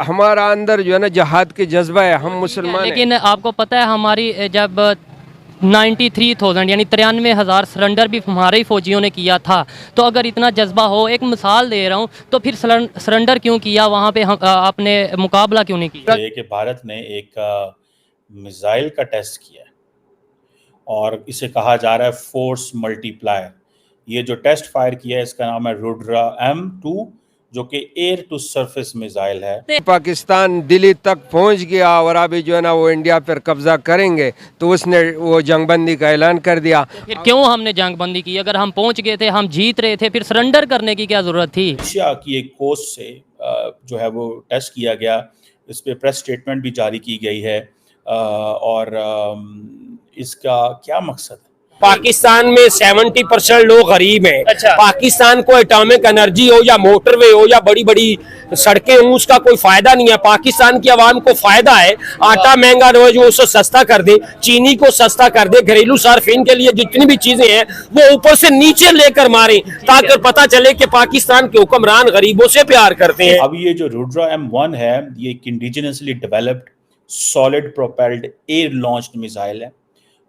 हमारा अंदर जो है ना जहाद के जज्बा है, हम मुसलमान हैं। लेकिन आपको पता है हमारी जब 93,000 यानी 93,000 सरेंडर भी हमारे ही फौजियों ने किया था। तो अगर इतना जज्बा हो, एक मिसाल दे रहा हूँ, तो फिर सरेंडर क्यों किया वहाँ पे, हम आपने मुकाबला क्यों नहीं किया? कि भारत ने एक मिसाइल का टेस्ट किया है और इसे कहा जा रहा है फोर्स मल्टीप्लायर। ये जो टेस्ट फायर किया है इसका नाम है रुद्रा M2, जो कि एयर टू सरफेस मिसाइल है। पाकिस्तान दिल्ली तक पहुंच गया और अभी जो है ना वो इंडिया पर कब्जा करेंगे, तो उसने वो जंगबंदी का ऐलान कर दिया। फिर क्यों हमने जंगबंदी की? अगर हम पहुंच गए थे, हम जीत रहे थे, फिर सरेंडर करने की क्या ज़रूरत थी? एशिया की एक कोस्ट से जो है वो टेस्ट किया गया, इस पे प्रेस स्टेटमेंट भी जारी की गई है और इसका क्या मकसद है? पाकिस्तान में 70% लोग गरीब हैं। अच्छा। पाकिस्तान को एटॉमिक एनर्जी हो या मोटरवे हो या बड़ी बड़ी सड़कें हों, उसका कोई फायदा नहीं है। पाकिस्तान की आवाम को फायदा है आटा महंगा रोज वो उसको सस्ता कर दे, चीनी को सस्ता कर दे, घरेलू सार्फिन के लिए जितनी भी चीजें हैं वो ऊपर से नीचे लेकर मारे, ताकि पता चले कि पाकिस्तान के हुक्मरान गरीबों से प्यार करते हैं। अब ये जो रुद्रा M1 है, ये एक indigenously developed solid propelled air launched missile है,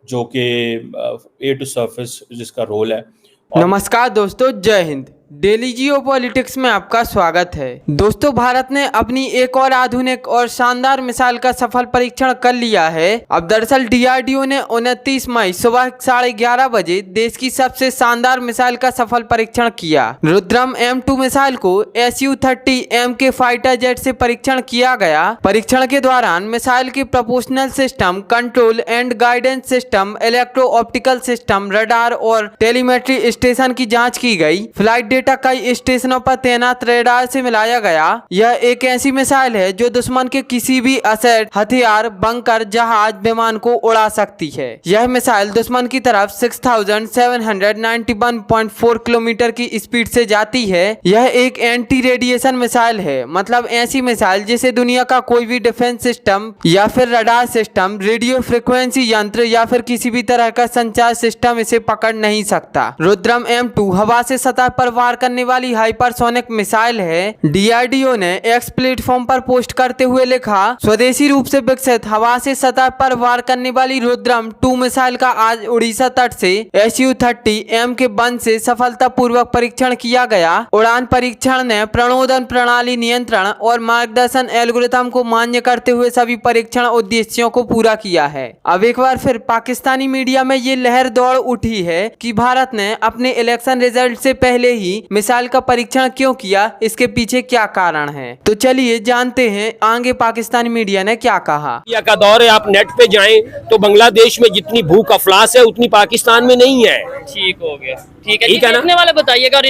जो कि एयर टू सरफेस जिसका रोल है। नमस्कार दोस्तों, जय हिंद। डेली जियो पॉलिटिक्स में आपका स्वागत है। दोस्तों, भारत ने अपनी एक और आधुनिक और शानदार मिसाइल का सफल परीक्षण कर लिया है। अब दरअसल DRDO ने 29 मई सुबह 11:30 बजे देश की सबसे शानदार मिसाइल का सफल परीक्षण किया। रुद्रम M2 मिसाइल को Su-30M के फाइटर जेट से परीक्षण किया गया। परीक्षण के दौरान मिसाइल के proportional system, control and guidance system, electro optical system, radar और टेलीमेट्री स्टेशन की जाँच की गई। फ्लाइट डेटा कई स्टेशनों पर तैनात रेडार से मिलाया गया। यह एक ऐसी मिसाइल है जो दुश्मन के किसी भी असेट, हथियार, बंकर, जहाज, विमान को उड़ा सकती है। यह मिसाइल दुश्मन की तरफ 6791.4 किलोमीटर की स्पीड से जाती है। यह एक एंटी रेडिएशन मिसाइल है, मतलब ऐसी मिसाइल जिसे दुनिया का कोई भी डिफेंस सिस्टम या फिर रडार सिस्टम, रेडियो फ्रिक्वेंसी यंत्र या फिर किसी भी तरह का संचार सिस्टम इसे पकड़ नहीं सकता। रुद्रम M2 हवा से सतह पर वार करने वाली हाइपरसोनिक मिसाइल है। DRDO ने X प्लेटफॉर्म पर पोस्ट करते हुए लिखा, स्वदेशी रूप से विकसित हवा से सतह पर वार करने वाली रुद्रम 2 मिसाइल का आज उड़ीसा तट से Su-30M के बंद से सफलतापूर्वक परीक्षण किया गया। उड़ान परीक्षण ने प्रणोदन प्रणाली, नियंत्रण और मार्गदर्शन एल्गोरिथम को मान्य करते हुए सभी परीक्षण उद्देश्यों को पूरा किया है। अब एक बार फिर पाकिस्तानी मीडिया में ये लहर दौड़ उठी है कि भारत ने अपने इलेक्शन रिजल्ट से पहले ही मिसाइल का परीक्षण क्यों किया, इसके पीछे क्या कारण है। तो चलिए जानते हैं आगे पाकिस्तानी मीडिया ने क्या कहा। इंडिया का दौर है, आप नेट पे जाएं तो बांग्लादेश में जितनी भूख अफलास है उतनी पाकिस्तान में नहीं है। ठीक हो गया, ठीक है। ठीक है ना? देखने वाले बताइएगा। और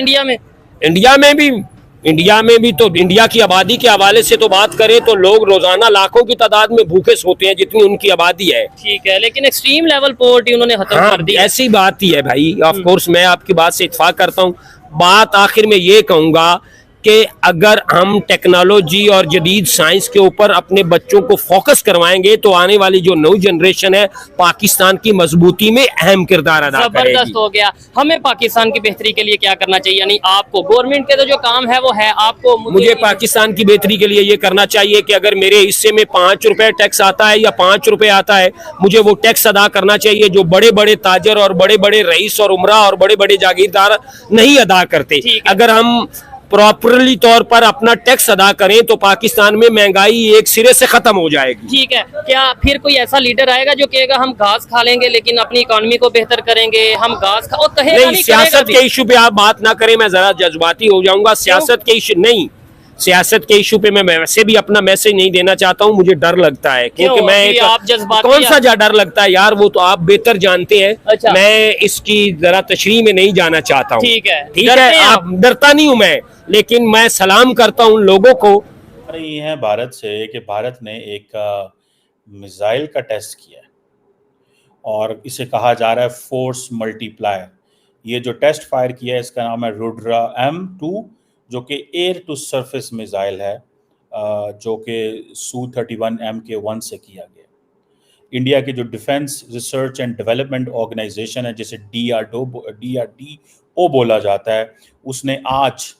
इंडिया में तो इंडिया की आबादी के हवाले से तो बात करें तो लोग रोजाना लाखों की तादाद में भूखे सोते हैं जितनी उनकी आबादी है। ठीक है, लेकिन एक्सट्रीम लेवल पॉवर्टी उन्होंने खत्म हाँ, कर दी। ऐसी बात ही है भाई। ऑफ कोर्स मैं आपकी बात से इत्तेफाक करता हूँ। बात आखिर में ये कहूंगा कि अगर हम टेक्नोलॉजी और जदीद साइंस के ऊपर अपने बच्चों को फोकस करवाएंगे तो आने वाली जो नई जनरेशन है पाकिस्तान की मजबूती में अहम किरदार अदा करेगी। जबरदस्त हो गया। हमें पाकिस्तान की बेहतरी के लिए क्या करना चाहिए? यानी आपको गवर्नमेंट के तो जो काम है वो है, आपको मुझे पाकिस्तान की बेहतरी के लिए ये करना चाहिए कि अगर मेरे हिस्से में 5 रुपए टैक्स आता है या 5 रुपए आता है, मुझे वो टैक्स अदा करना चाहिए जो बड़े बड़े ताजर और बड़े बड़े रईस और उमरा और बड़े बड़े जागीरदार नहीं अदा करते। अगर हम प्रॉपरली तौर पर अपना टैक्स अदा करें तो पाकिस्तान में महंगाई एक सिरे से खत्म हो जाएगी। ठीक है। क्या फिर कोई ऐसा लीडर आएगा जो कहेगा हम घास खा लेंगे लेकिन अपनी इकोनॉमी को बेहतर करेंगे, हम घास खा, और कहेगा नहीं, सियासत के इशू पे आप बात ना करें, मैं जरा जज्बाती हो जाऊंगा। सियासत के इशू नहीं, सियासत के इशू पे मैं वैसे भी अपना मैसेज नहीं देना चाहता हूँ। मुझे डर लगता है क्योंकि मैं कौन सा डर लगता है यार, वो तो आप बेहतर जानते हैं। अच्छा। मैं इसकी जरा तशरीह में नहीं जाना चाहता हूँ। ठीक है, ठीक है। आप डरता नहीं हूँ मैं, लेकिन मैं सलाम करता हूँ लोगों को। रही है भारत से कि भारत ने एक मिसाइल का टेस्ट किया है और इसे कहा जा रहा है फोर्स मल्टीप्लायर। ये जो टेस्ट फायर किया है इसका नाम है रुद्रा M2, जो कि एयर टू सरफेस मिसाइल है, जो कि Su-30M1 से किया गया। इंडिया की जो defence research and development organisation है, जिसे DRDO बोला जाता है, उसने आज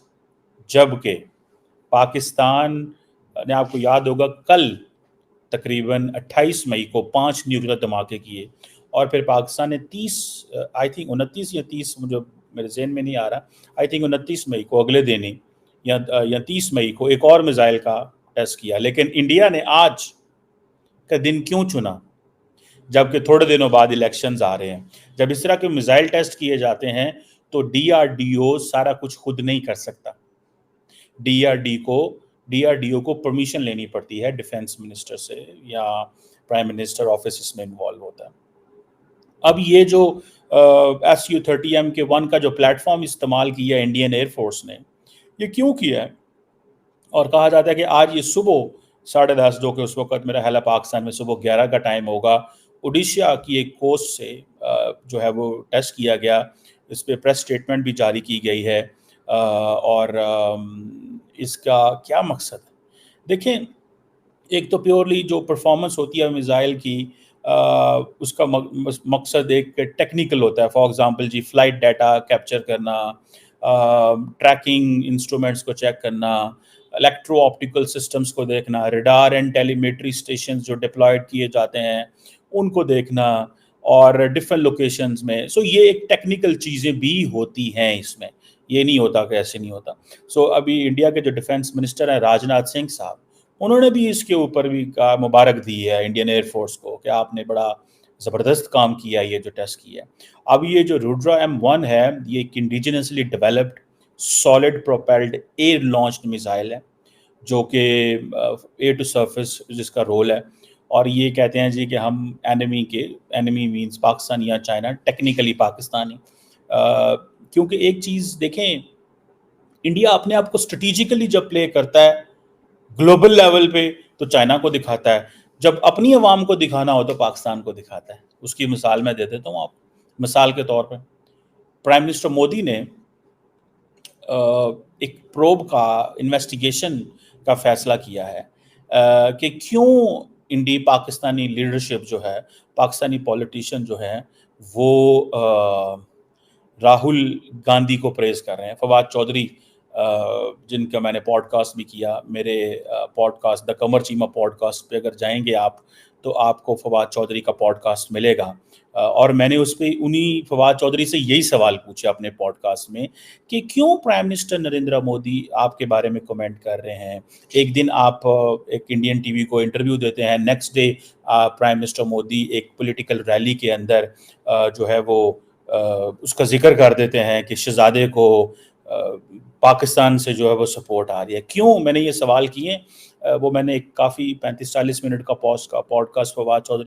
जबकि पाकिस्तान ने आपको याद होगा कल तकरीबन 28 मई को 5 न्यूक्लियर धमाके किए और फिर पाकिस्तान ने 30 आई थिंक 29 या 30 मुझे मेरे ज़हन में नहीं आ रहा, आई थिंक 29 मई को अगले दिन ही या 30 मई को एक और मिसाइल का टेस्ट किया। लेकिन इंडिया ने आज का दिन क्यों चुना जबकि थोड़े दिनों बाद इलेक्शंस आ रहे हैं? जब इस तरह के मिसाइल टेस्ट किए जाते हैं तो डीआरडीओ सारा कुछ खुद नहीं कर सकता। डीआरडीओ को परमिशन लेनी पड़ती है डिफेंस मिनिस्टर से या प्राइम मिनिस्टर ऑफिस इसमें इन्वॉल्व होता है। अब ये जो SU-30MK1 का जो प्लेटफॉर्म इस्तेमाल किया इंडियन एयरफोर्स ने, ये क्यों किया है? और कहा जाता है कि आज ये सुबह 10:30 जो कि उस वक्त मेरा ख्याल है पाकिस्तान में सुबह 11 का टाइम होगा, उड़ीसा की एक कोस्ट से जो है वो टेस्ट किया गया। इस पर प्रेस स्टेटमेंट भी जारी की गई है और इसका क्या मकसद है? देखें, एक तो प्योरली जो परफॉर्मेंस होती है मिसाइल की उसका मकसद एक टेक्निकल होता है। फॉर एग्जांपल जी, फ्लाइट डाटा कैप्चर करना, ट्रैकिंग इंस्ट्रूमेंट्स को चेक करना, इलेक्ट्रो ऑप्टिकल सिस्टम्स को देखना, रडार एंड टेलीमेट्री स्टेशन जो डिप्लॉयड किए जाते हैं उनको देखना और डिफरेंट लोकेशंस में। सो ये एक टेक्निकल चीज़ें भी होती हैं इसमें, ये नहीं होता कि ऐसे नहीं होता। सो अभी इंडिया के जो डिफेंस मिनिस्टर हैं राजनाथ सिंह साहब, उन्होंने भी इसके ऊपर भी कहा, मुबारक दी है इंडियन एयरफोर्स को कि आपने बड़ा ज़बरदस्त काम किया ये जो टेस्ट किया है। अब ये जो रुद्रा M1 है, ये एक indigenously developed solid propelled air launched missile है जो कि एयर टू सरफेस जिसका रोल है। और ये कहते हैं जी कि हम एनिमी मींस पाकिस्तान या चाइना, टेक्निकली पाकिस्तानी, क्योंकि एक चीज़ देखें, इंडिया अपने आप को स्ट्रेटिजिकली जब प्ले करता है ग्लोबल लेवल पे तो चाइना को दिखाता है, जब अपनी आवाम को दिखाना हो तो पाकिस्तान को दिखाता है। उसकी मिसाल मैं दे देता हूँ आप, मिसाल के तौर पर प्राइम मिनिस्टर मोदी ने एक प्रोब का इन्वेस्टिगेशन का फैसला किया है कि क्यों पाकिस्तानी लीडरशिप जो है, पाकिस्तानी पॉलिटिशियन जो है वो राहुल गांधी को प्रेज कर रहे हैं। फवाद चौधरी जिनका मैंने पॉडकास्ट भी किया, मेरे podcast the Qamar Cheema podcast पे अगर जाएंगे आप तो आपको फवाद चौधरी का पॉडकास्ट मिलेगा। और मैंने उस पर उन्हीं फवाद चौधरी से यही सवाल पूछे अपने पॉडकास्ट में कि क्यों प्राइम मिनिस्टर नरेंद्र मोदी आपके बारे में कमेंट कर रहे हैं। एक दिन आप एक इंडियन टीवी को इंटरव्यू देते हैं, next day prime minister Modi एक पॉलिटिकल रैली के अंदर जो है वो उसका जिक्र कर देते हैं कि शहजादे को पाकिस्तान से जो है वो सपोर्ट आ रही है। क्यों मैंने ये सवाल किए, वो मैंने एक काफ़ी 35-40 मिनट का पॉडकास्ट फवाद चौधरी